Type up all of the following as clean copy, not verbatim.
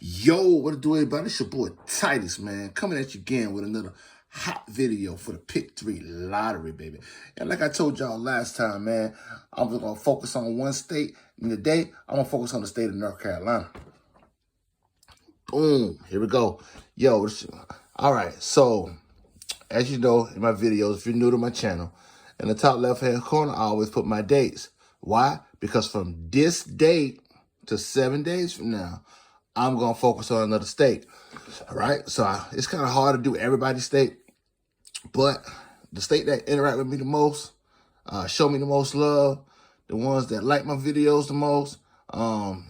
Yo, what it do, everybody? It's your boy Titus, man. Coming at you again with another hot video for the Pick 3 lottery, baby. And like I told y'all last time, man, I'm just going to focus on one state. And today, I'm going to focus on the state of North Carolina. Boom. Here we go. Yo, all right. So, as you know, in my videos, if you're new to my channel, in the top left-hand corner, I always put my dates. Why? Because from this date to 7 days from now, I'm going to focus on another state. All right. So it's kind of hard to do everybody's state, but the state that interact with me the most, show me the most love, the ones that like my videos the most,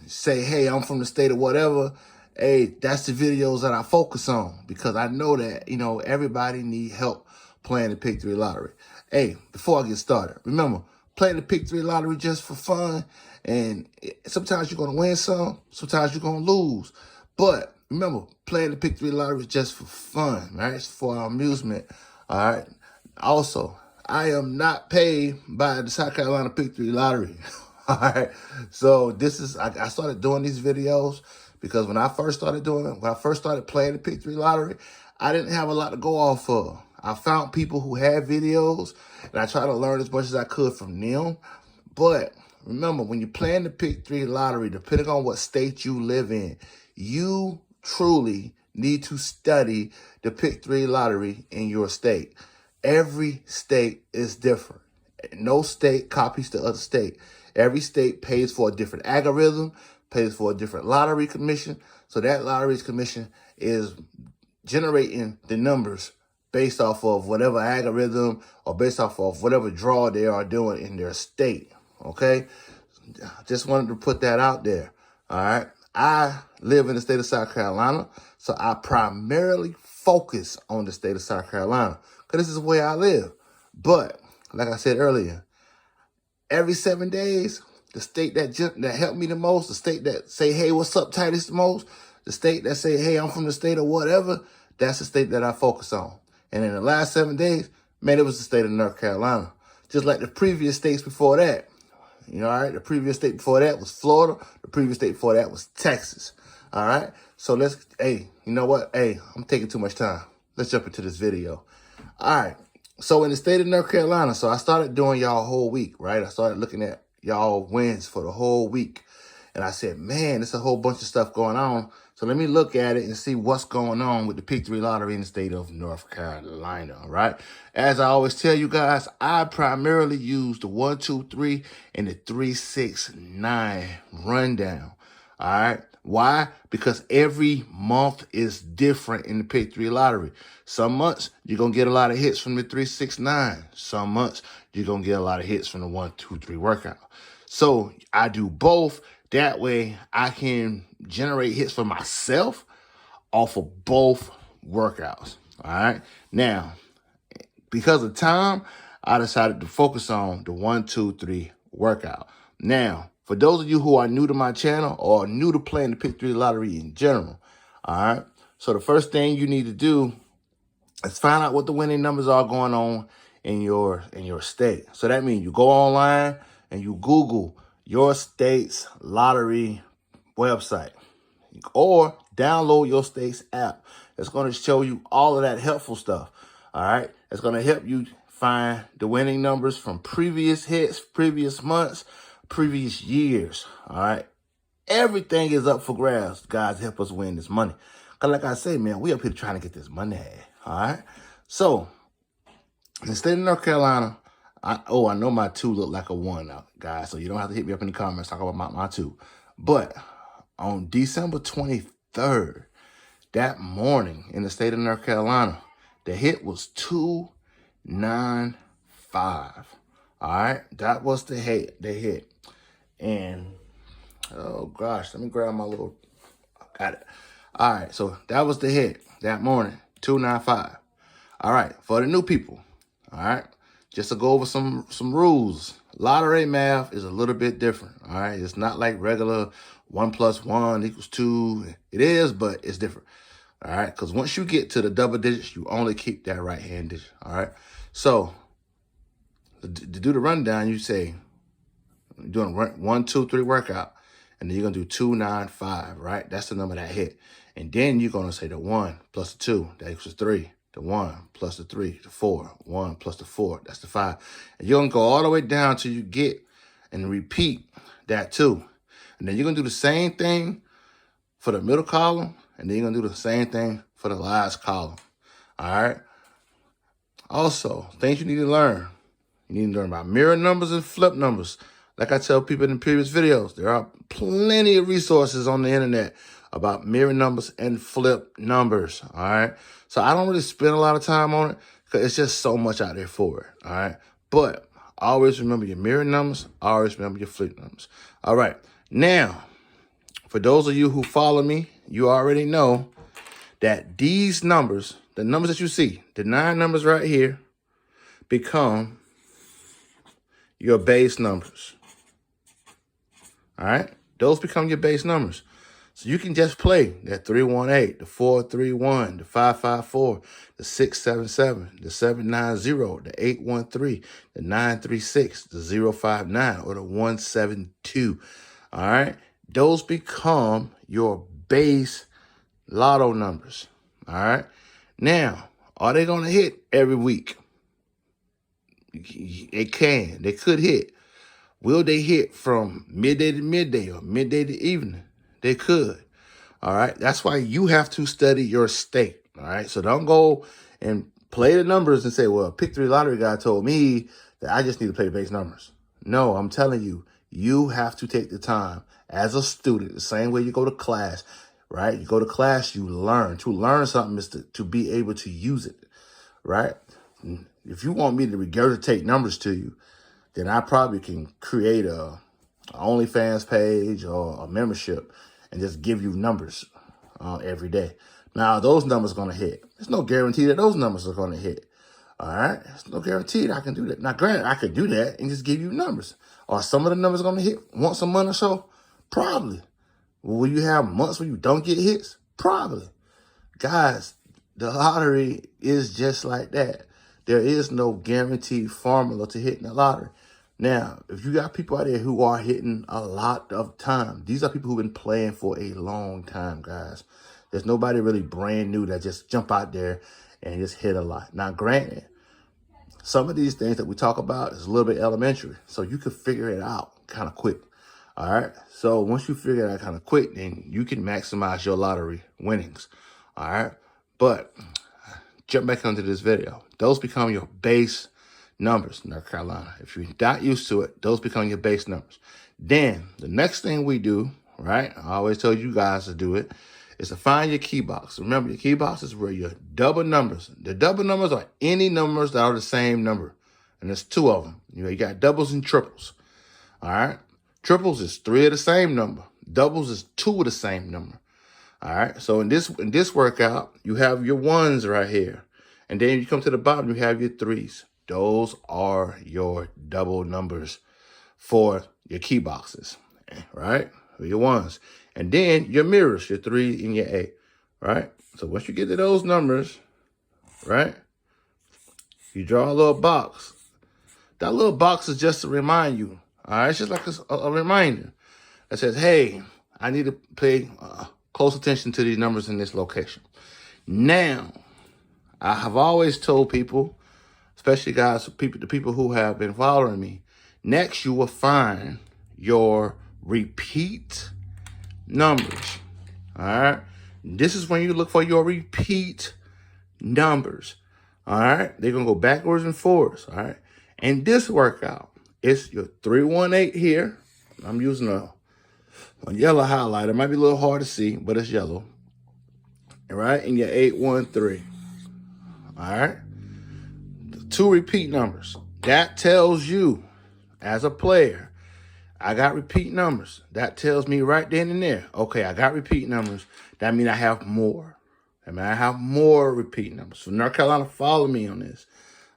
say, hey, I'm from the state of whatever. Hey, that's the videos that I focus on because I know that, everybody need help playing the Pick 3 lottery. Hey, before I get started, remember, playing the Pick 3 lottery just for fun. And sometimes you're going to win some, sometimes you're going to lose. But remember, playing the Pick 3 lottery is just for fun, right? It's for our amusement, all right? Also, I am not paid by the South Carolina Pick 3 lottery, all right? So I started doing these videos because when I first started playing the Pick 3 lottery, I didn't have a lot to go off of. I found people who had videos, and I tried to learn as much as I could from them. But remember, when you're playing the Pick 3 lottery, depending on what state you live in, you truly need to study the Pick 3 lottery in your state. Every state is different. No state copies the other state. Every state pays for a different algorithm, pays for a different lottery commission. So that lottery commission is generating the numbers based off of whatever algorithm or based off of whatever draw they are doing in their state. Okay, just wanted to put that out there. All right, I live in the state of South Carolina, so I primarily focus on the state of South Carolina because this is where I live. But like I said earlier, every 7 days, the state that helped me the most, the state that say, hey, what's up, Titus, the most, the state that say, hey, I'm from the state of whatever, that's the state that I focus on. And in the last 7 days, man, it was the state of North Carolina. Just like the previous states before that. All right? The previous state before that was Florida. The previous state before that was Texas. All right? So hey, you know what? Hey, I'm taking too much time. Let's jump into this video. All right. So in the state of North Carolina, so I started doing y'all whole week, right? I started looking at y'all wins for the whole week. And I said, man, there's a whole bunch of stuff going on. So let me look at it and see what's going on with the Pick 3 lottery in the state of North Carolina, right? As I always tell you guys, I primarily use the 1, 2, 3 and the 3, 6, 9 rundown, all right? Why? Because every month is different in the Pick 3 lottery. Some months, you're going to get a lot of hits from the 3, 6, 9. Some months, you're going to get a lot of hits from the 1, 2, 3 workout. So I do both. That way I can generate hits for myself off of both workouts. All right. Now, because of time, I decided to focus on the 1, 2, 3 workout. Now, for those of you who are new to my channel or new to playing the Pick 3 lottery in general, all right. So the first thing you need to do is find out what the winning numbers are going on in your state. So that means you go online and you Google your state's lottery website or download your state's app. It's going to show you all of that helpful stuff. All right. It's going to help you find the winning numbers from previous hits, previous months, previous years. All right. Everything is up for grabs. Guys, help us win this money. Because like I say, man, we up here trying to get this money. All right. So in the state of North Carolina, I know my 2 look like a 1 now, guys, so you don't have to hit me up in the comments talk about my 2. But on December 23rd, that morning in the state of North Carolina, the hit was 295. All right, that was the hit. And, oh, gosh, let me grab my little, got it. All right, so that was the hit that morning, 295. All right, for the new people, all right, just to go over some rules. Lottery math is a little bit different, all right? It's not like regular 1 + 1 = 2. It is, but it's different, all right? Because once you get to the double digits, you only keep that right-hand digit, all right? So to do the rundown, you say, you're doing 1, 2, 3 workout, And then you're going to do 295, right? That's the number that hit. And then you're going to say the 1 plus the 2, that equals 3. The 1 plus the 3, the 4. 1 plus the 4, that's the 5. And you're going to go all the way down till you get and repeat that 2. And then you're going to do the same thing for the middle column. And then you're going to do the same thing for the last column. All right? Also, things you need to learn. You need to learn about mirror numbers and flip numbers. Like I tell people in previous videos, there are plenty of resources on the internet about mirror numbers and flip numbers, all right? So I don't really spend a lot of time on it because it's just so much out there for it, all right? But always remember your mirror numbers. Always remember your flip numbers. All right. Now, for those of you who follow me, you already know that these numbers, the numbers that you see, the 9 numbers right here, become your base numbers. All right? Those become your base numbers. So you can just play that 318, the 431, the 554, the 677, the 790, the 813, the 936, the 059, or the 172. All right? Those become your base lotto numbers. All right? Now, are they going to hit every week? They can. They could hit. Will they hit from midday to midday or midday to evening? They could. All right. That's why you have to study your state. All right. So don't go and play the numbers and say, well, Pick 3 lottery guy told me that I just need to play the base numbers. No, I'm telling you, you have to take the time as a student, the same way you go to class, right? You go to class, you learn. To learn something is to be able to use it, right? If you want me to regurgitate numbers to you, then I probably can create a OnlyFans page or a membership and just give you numbers every day. Now, those numbers are going to hit. There's no guarantee that those numbers are going to hit. All right? There's no guarantee that I can do that. Now, granted, I could do that and just give you numbers. Are some of the numbers going to hit once a month or so? Probably. Will you have months where you don't get hits? Probably. Guys, the lottery is just like that. There is no guaranteed formula to hitting the lottery. Now, if you got people out there who are hitting a lot of time, these are people who've been playing for a long time, guys. There's nobody really brand new that just jump out there and just hit a lot. Now, granted, some of these things that we talk about is a little bit elementary, so you can figure it out kind of quick. All right. So once you figure it out kind of quick, then you can maximize your lottery winnings. All right. But jump back onto this video. Those become your base numbers, North Carolina. If you're not used to it, those become your base numbers. Then the next thing we do, right? I always tell you guys to do it, is to find your key box. Remember, your key box is where your double numbers. The double numbers are any numbers that are the same number. And there's 2 of them. You got doubles and triples. All right. Triples is 3 of the same number. Doubles is 2 of the same number. All right. So in this workout, you have your 1s right here. And then you come to the bottom, you have your 3s. Those are your double numbers for your key boxes, right? Your 1s. And then your mirrors, your 3 and your 8, right? So once you get to those numbers, right, you draw a little box. That little box is just to remind you, all right? It's just like a reminder that says, hey, I need to pay close attention to these numbers in this location. Now, I have always told people, especially guys, the people who have been following me, next you will find your repeat numbers. All right. This is when you look for your repeat numbers. All right. They're going to go backwards and forwards. All right. And this workout, it's your 318 here. I'm using a yellow highlighter. It might be a little hard to see, but it's yellow. All right. And your 813. All right. 2 repeat numbers. That tells you, as a player, I got repeat numbers. That tells me right then and there, okay, I got repeat numbers. That means I have more. That means I have more repeat numbers. So North Carolina, follow me on this.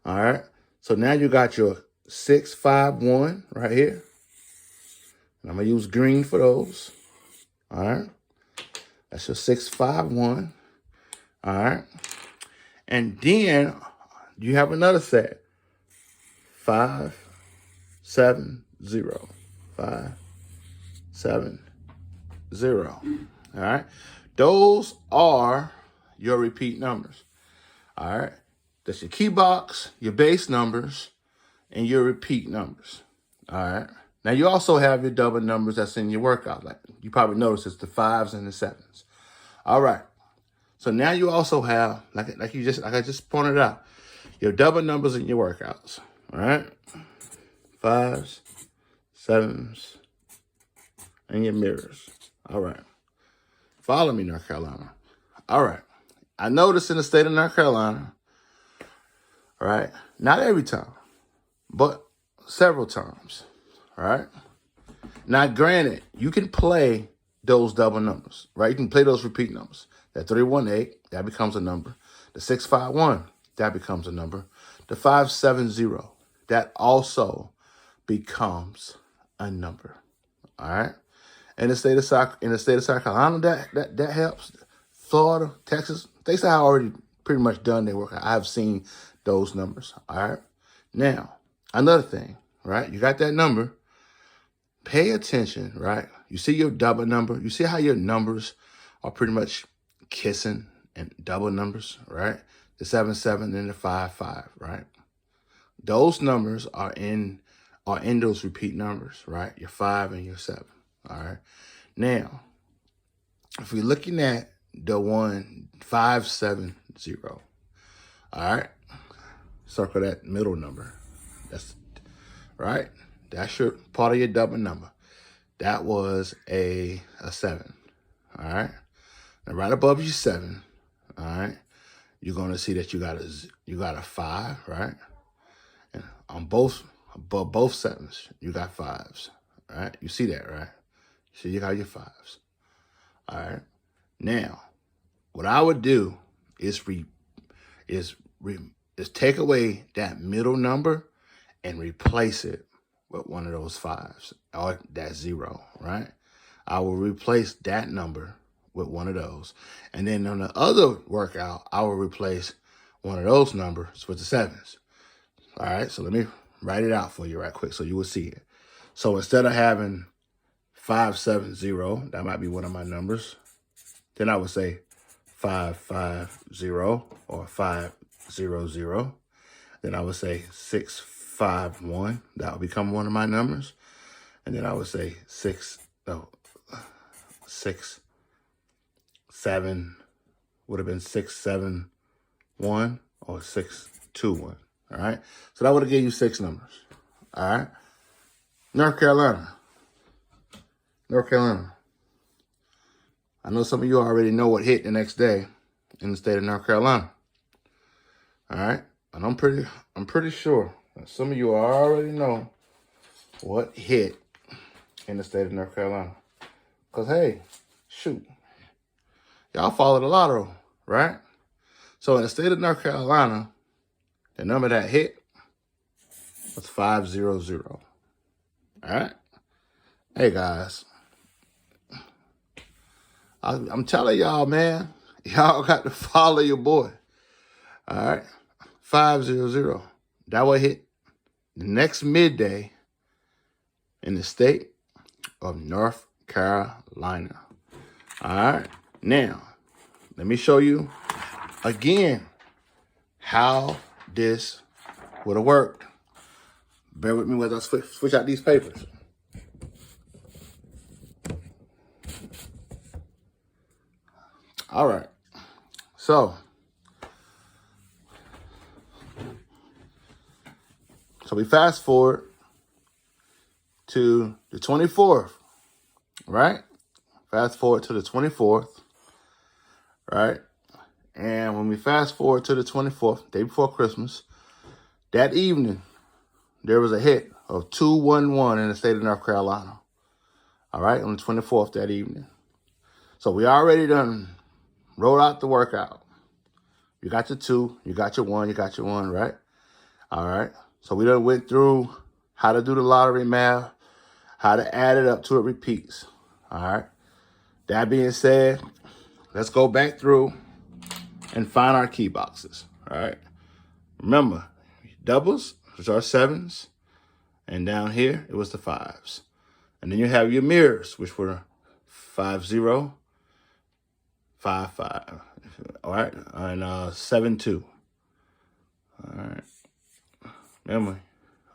All right. So now you got your 651 right here. And I'm going to use green for those. All right. That's your 651. All right. And then you have another set. 570. 570. 0. All right. Those are your repeat numbers. All right. That's your key box, your base numbers, and your repeat numbers. All right. Now you also have your double numbers that's in your workout. Like you probably noticed it's the 5s and the 7s. All right. So now you also have, like I just pointed out, your double numbers in your workouts. All right. 5s, 7s, and your mirrors. All right. Follow me, North Carolina. All right. I noticed in the state of North Carolina, all right, not every time, but several times, all right? Now, granted, you can play those double numbers, right? You can play those repeat numbers. That 318, that becomes a number. The 651, that becomes a number. The 570, that also becomes a number, all right? In the state of South Carolina, that helps. Florida, Texas, they say I already pretty much done their work. I have seen those numbers. All right. Now, another thing, right? You got that number. Pay attention, right? You see your double number. You see how your numbers are pretty much kissing and double numbers, right? The 7-7 and the 5-5, right? Those numbers are in those repeat numbers, right? Your 5 and your 7. All right. Now, if we're looking at the 570, all right, circle that middle number. That's right. That's your part of your double number. That was a 7. All right. Now right above your 7, all right, you're gonna see that you got a 5, right? And on both 7s, you got 5s. All right. You see that, right? So you got your 5s. All right. Now, what I would do is take away that middle number and replace it with one of those 5s or that 0, right? I will replace that number with one of those. And then on the other workout, I will replace one of those numbers with the 7s. All right, so let me write it out for you right quick so you will see it. So instead of having 570, that might be one of my numbers. Then I would say 550 or 500. Then I would say 651. That would become one of my numbers. And then I would say 6-7 would have been 671 or 621. All right. So that would have given you 6 numbers. All right. North Carolina. I know some of you already know what hit the next day in the state of North Carolina. All right. And I'm pretty sure that some of you already know what hit in the state of North Carolina. Because, hey, shoot, y'all follow the lotto, right? So in the state of North Carolina, the number that hit was 500. All right? Hey, guys. I'm telling y'all, man, y'all got to follow your boy. All right? 500. That will hit the next midday in the state of North Carolina. All right? Now, let me show you again how this would have worked. Bear with me while I switch out these papers. All right. So we fast forward to the 24th, right? Fast forward to the 24th, right? And when we fast forward to the 24th, day before Christmas, that evening, there was a hit of 211 in the state of North Carolina. All right, on the 24th that evening. So we already done wrote out the workout. You got your 2, you got your 1, right? All right. So we done went through how to do the lottery math, how to add it up to it repeats. All right. That being said, let's go back through and find our key boxes. All right. Remember, doubles, which are 7s, and down here it was the 5s. And then you have your mirrors, which were 5055. All right, and 72. All right. Remember,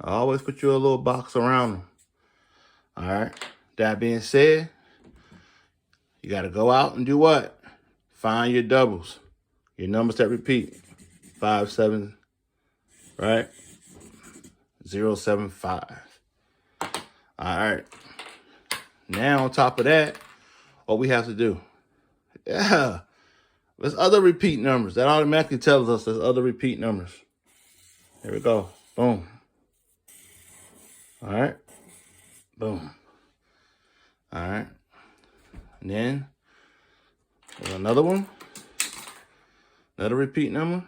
I always put you a little box around them. All right. That being said, you got to go out and do what? Find your doubles, your numbers that repeat. 57, right? 075. All right. Now, on top of that, what we have to do? Yeah. There's other repeat numbers. That automatically tells us there's other repeat numbers. Here we go. Boom. All right. Boom. All right. And then there's another one. Another repeat number.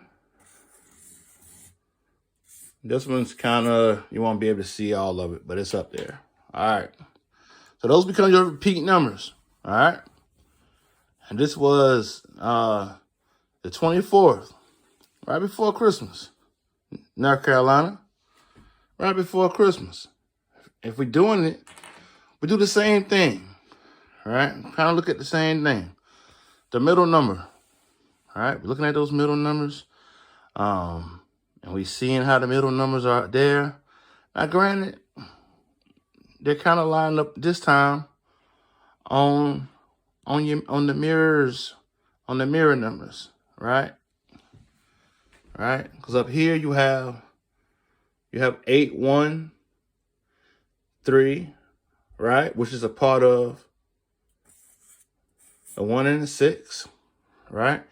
This one's kind of, you won't be able to see all of it, but it's up there. All right. So those become your repeat numbers. All right. And this was the 24th, right before Christmas. North Carolina, right before Christmas. If we're doing it, we do the same thing. All right. Kind of look at the same thing. The middle number. All right. We're looking at those middle numbers. And we seeing how the middle numbers are there. Now, granted, they're kind of lined up this time on the mirrors, on the mirror numbers, right? Right? Because up here you have 8, 1, 3, right? Which is a part of a 1 and a 6, right?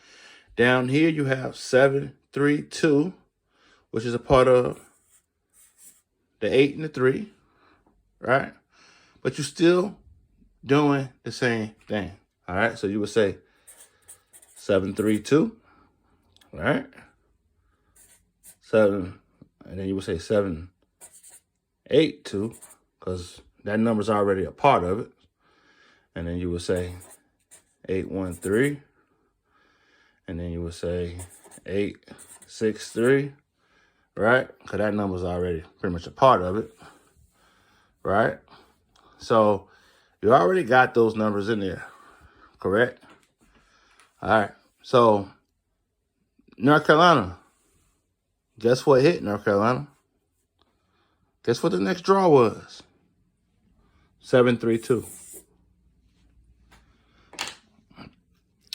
Down here you have 7, 3, 2, which is a part of the 8 and the 3, right? But you're still doing the same thing, all right? So you would say 7, 3, 2, right? 7, and then you would say 7, 8, 2, because that number's already a part of it. And then you would say 8, 1, 3, and then you would say 8, 6, 3, right? Because that number's already pretty much a part of it, right? So you already got those numbers in there, correct? All right. So North Carolina, guess what hit North Carolina? Guess what the next draw was? 732.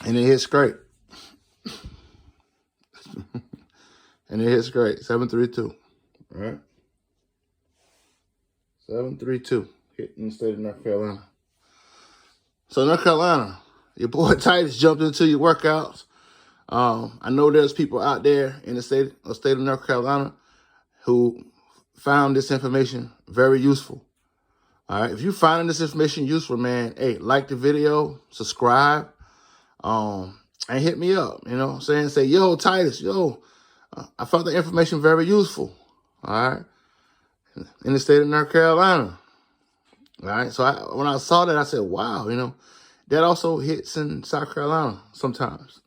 And it hits great. And it hits great. 732. All right. 732. Hitting the state of North Carolina. So North Carolina, your boy Titus jumped into your workouts. I know there's people out there in the state of North Carolina who found this information very useful. All right. If you're finding this information useful, man, hey, like the video, subscribe, and hit me up. You know what I'm saying? Say, yo, Titus, I found the information very useful. All right. In the state of North Carolina. All right. So when I saw that, I said, wow, that also hits in South Carolina sometimes.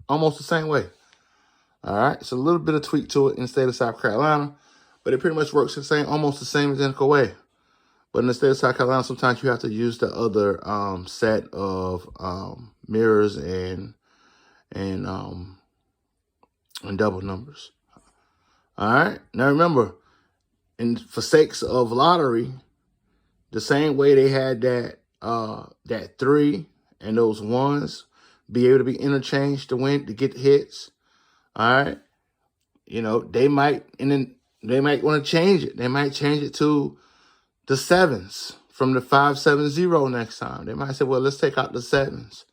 Almost the same way. All right. It's a little bit of tweak to it in the state of South Carolina, but it pretty much works almost the same identical way. But in the state of South Carolina, sometimes you have to use the other set of mirrors and double numbers. All right. Now remember, for sakes of lottery, the same way they had that 3 and those 1s be able to be interchanged to get the hits. All right. They might want to change it. They might change it to the 7s from the 570 next time. They might say, well, let's take out the 7s,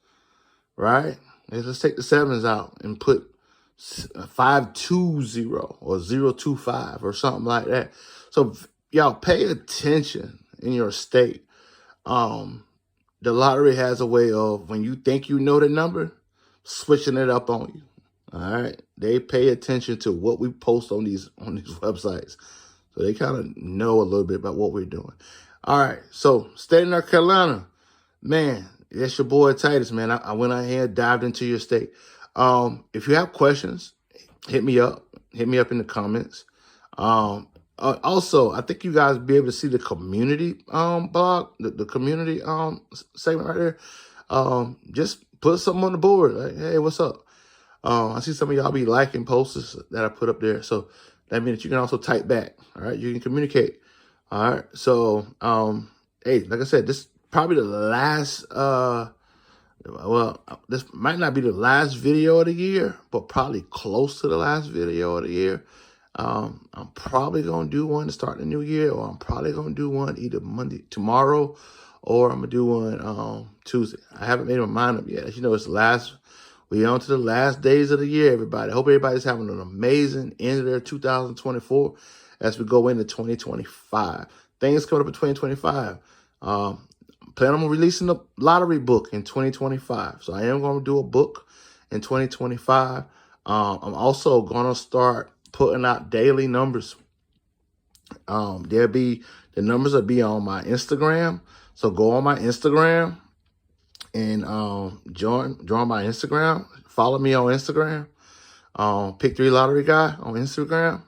right? Let's take the 7s out and put 520 or 025 or something like that. So y'all pay attention in your state. The lottery has a way of, when you think you know the number, switching it up on you. All right. They pay attention to what we post on these websites. So they kind of know a little bit about what we're doing. All right. So state of North Carolina, man, that's your boy Titus, man. I went out here, dived into your state. If you have questions, hit me up. Hit me up in the comments. also, I think you guys be able to see the community blog, the community segment right there. Just put something on the board like, hey, what's up? I see some of y'all be liking posts that I put up there, so that means you can also type back. All right, you can communicate. All right, so hey, like I said, this is probably the last. Well, this might not be the last video of the year, but probably close to the last video of the year. I'm probably going to do one to start the new year, or I'm probably going to do one either tomorrow, or I'm going to do one Tuesday. I haven't made my mind up yet. As you know, it's we're on to the last days of the year, everybody. I hope everybody's having an amazing end of their 2024 as we go into 2025. Things coming up in 2025. Plan on releasing a lottery book in 2025. So I am going to do a book in 2025. I'm also going to start putting out daily numbers. The numbers will be on my Instagram. So go on my Instagram and join my Instagram. Follow me on Instagram. Pick 3 Lottery Guy on Instagram.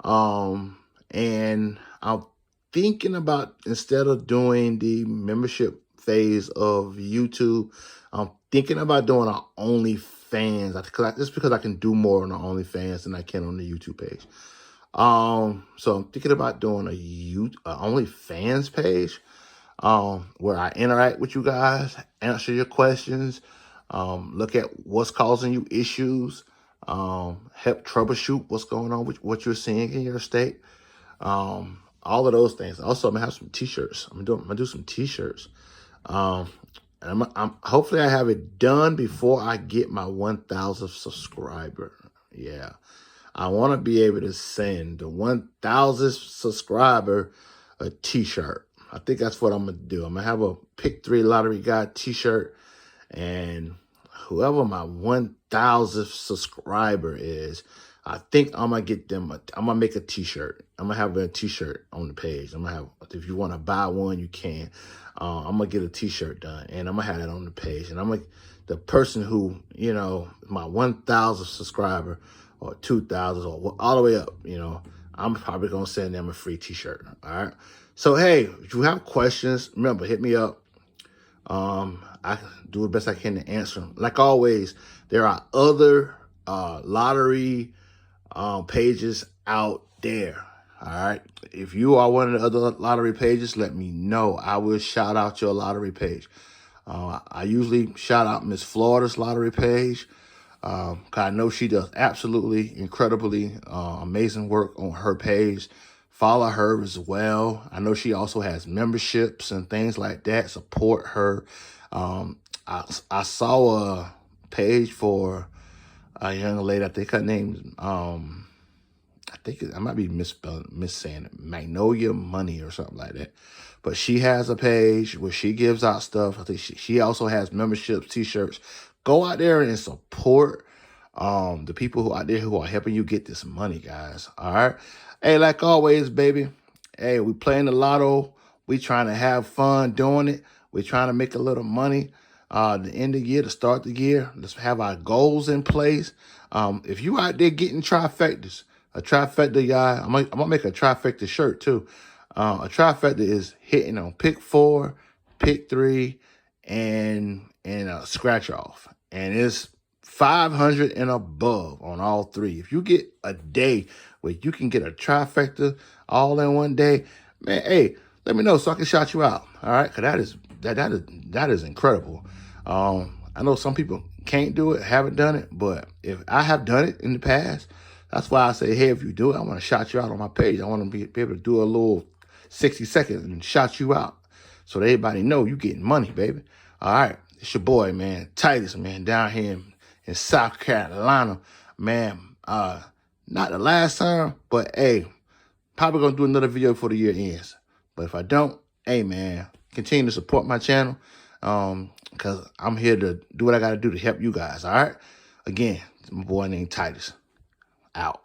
And I'm thinking about, instead of doing the membership phase of YouTube, I'm thinking about doing an OnlyFans. Just because I can do more on the OnlyFans than I can on the YouTube page. So I'm thinking about doing a OnlyFans page, where I interact with you guys, answer your questions, look at what's causing you issues, help troubleshoot what's going on with what you're seeing in your state. All of those things. Also, I'm gonna have some t-shirts. I'm gonna do some t-shirts. And I'm hopefully I have it done before I get my 1,000th subscriber. Yeah. I want to be able to send the 1,000th subscriber a t-shirt. I think that's what I'm gonna do. I'm gonna have a Pick 3 Lottery Guy t-shirt, and whoever my 1,000th subscriber is, I think I'm gonna get them. I'm gonna make a t-shirt. I'm gonna have a t-shirt on the page. I'm gonna have, if you want to buy one, you can. I'm gonna get a t-shirt done, and I'm gonna have that on the page. And I'm like, the person who, you know, my 1,000th subscriber or 2,000 or all the way up, you know, I'm probably gonna send them a free t-shirt. All right. So hey, if you have questions, remember, hit me up. I do the best I can to answer them. Like always, there are other lottery pages out there. All right. If you are one of the other lottery pages, let me know. I will shout out your lottery page. I usually shout out Miss Florida's lottery page. Cause I know she does absolutely incredibly amazing work on her page. Follow her as well. I know she also has memberships and things like that. Support her. I saw a page for a young lady. I think her name, I think I might be saying it, Magnolia Money or something like that. But she has a page where she gives out stuff. I think she also has memberships, t-shirts. Go out there and support the people who out there who are helping you get this money, guys. All right. Hey, like always, baby. Hey, we playing the lotto. We trying to have fun doing it. We're trying to make a little money the end of the year, to start the year. Let's have our goals in place. If you out there getting trifectas, a trifecta guy, I'm gonna make a trifecta shirt too. A trifecta is hitting on Pick 4, Pick 3, and a scratch off. And it's 500 and above on all 3. If you get a day where you can get a trifecta all in one day, man, hey, let me know so I can shout you out. All right, because that is incredible. I know some people can't do it, haven't done it, but if I have done it in the past, that's why I say, hey, if you do it, I want to shout you out on my page. I want to be able to do a little 60 seconds and shout you out so that everybody know you getting money, baby. All right, it's your boy, man, Titus, man, down here in South Carolina, man. Not the last time, but hey, probably gonna do another video before the year ends. But if I don't, hey, man, continue to support my channel, because I'm here to do what I got to do to help you guys. All right. Again, it's my boy named Titus. Out.